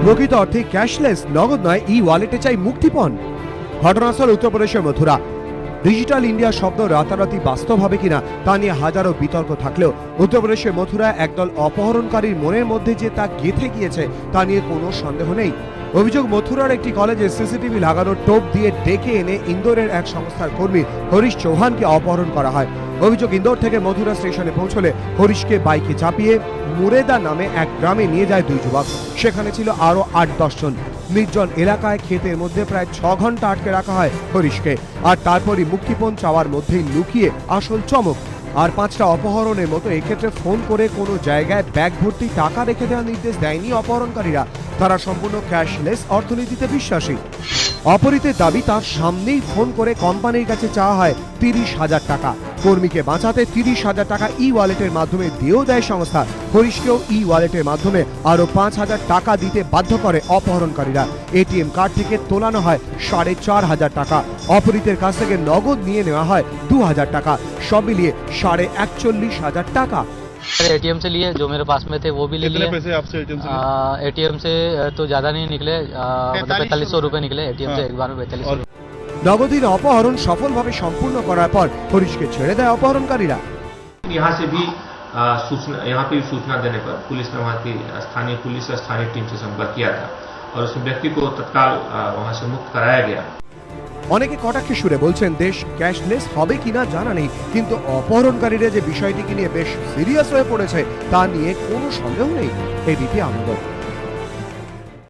প্রকৃত অর্থে ক্যাশলেস নগদ নয় ই ওয়ালেটে চাই মুক্তিপণ। ঘটনাস্থল উত্তরপ্রদেশের মথুরা। ডিজিটাল ইন্ডিয়া শব্দ রাতারাতি বাস্তব হবে কিনা তা নিয়ে হাজারো বিতর্ক থাকলেও উত্তরপ্রদেশের মথুরায় একদল অপহরণকারীর মনের মধ্যে যে তা গেঁথে গিয়েছে তা নিয়ে কোনো সন্দেহ নেই। অভিযোগ, মথুরার একটি কলেজে সিসিটিভি লাগানো টোপ দিয়ে ডেকে এনে ইন্দোরের এক সংস্থার কর্মী হরিশ চৌহানকে অপহরণ করা হয়। অভিযোগ, ইন্দোর থেকে মথুরা স্টেশনে পৌঁছলে হরিশকে বাইকে চাপিয়ে মুরেদা নামে এক গ্রামে নিয়ে যায় দুই যুবক। সেখানে ছিল আরো ৮-১০ জন। নির্জন এলাকায় ক্ষেতের মধ্যে প্রায় ৬ ঘন্টা আটকে রাখা হয় হরিশকে। আর তারপরই মুক্তিপণ চাওয়ার মধ্যেই লুকিয়ে আসল চমক। আর ৫টা অপহরণের মতো এক্ষেত্রে ফোন করে কোনো জায়গায় ব্যাগ ভর্তি টাকা রেখে দেওয়ার নির্দেশ দেয়নি অপহরণকারীরা। তারা সম্পূর্ণ ক্যাশলেস অর্থনীতিতে বিশ্বাসী। অপহৃতের দাবি, তার সামনেই ফোন করে কোম্পানির কাছে চাওয়া হয় ৩০,০০০ টাকা। কর্মীকে বাঁচাতে ৩০,০০০ টাকা ই ওয়ালেটের মাধ্যমে দিয়েও দেয় সংস্থা। হরিশকেও ই ওয়ালেটের মাধ্যমে আরো ৫,০০০ টাকা দিতে বাধ্য করে অপহরণকারীরা। এটিএম কার্ড থেকে তোলানো হয় ৪,৫০০ টাকা। অপহৃতের কাছ থেকে নগদ নিয়ে নেওয়া হয় ২,০০০ টাকা। সব মিলিয়ে ৪,৪১,০০০ টাকা। एटीएम से लिए, जो मेरे पास में थे वो भी ले लिए। कितने पैसे आपसे एटीएम से? एटीएम से तो ज़्यादा नहीं निकले, मतलब 4500 रुपये निकले एटीएम से एक बार में 4500। নগদীর অপহরণ সফলভাবে সম্পূর্ণ করার পর হরিশকে ছেড়ে দেয় অপহরণকারীরা। यहाँ से भी सूचना, यहाँ पे भी सूचना देने पर पुलिस ने वहाँ की स्थानीय पुलिस और स्थानीय टीम से संपर्क किया था और उस व्यक्ति को तत्काल वहाँ से मुक्त कराया गया। অনেকে কটাক্ষে সুরে বলছেন দেশ ক্যাশলেস হবে কিনা জানা নেই, কিন্তু অপহরণকারীরা যে বিষয়টিকে নিয়ে বেশ সিরিয়াস হয়ে পড়েছে তা নিয়ে কোনো সন্দেহ নেই। এবিপি আনন্দ।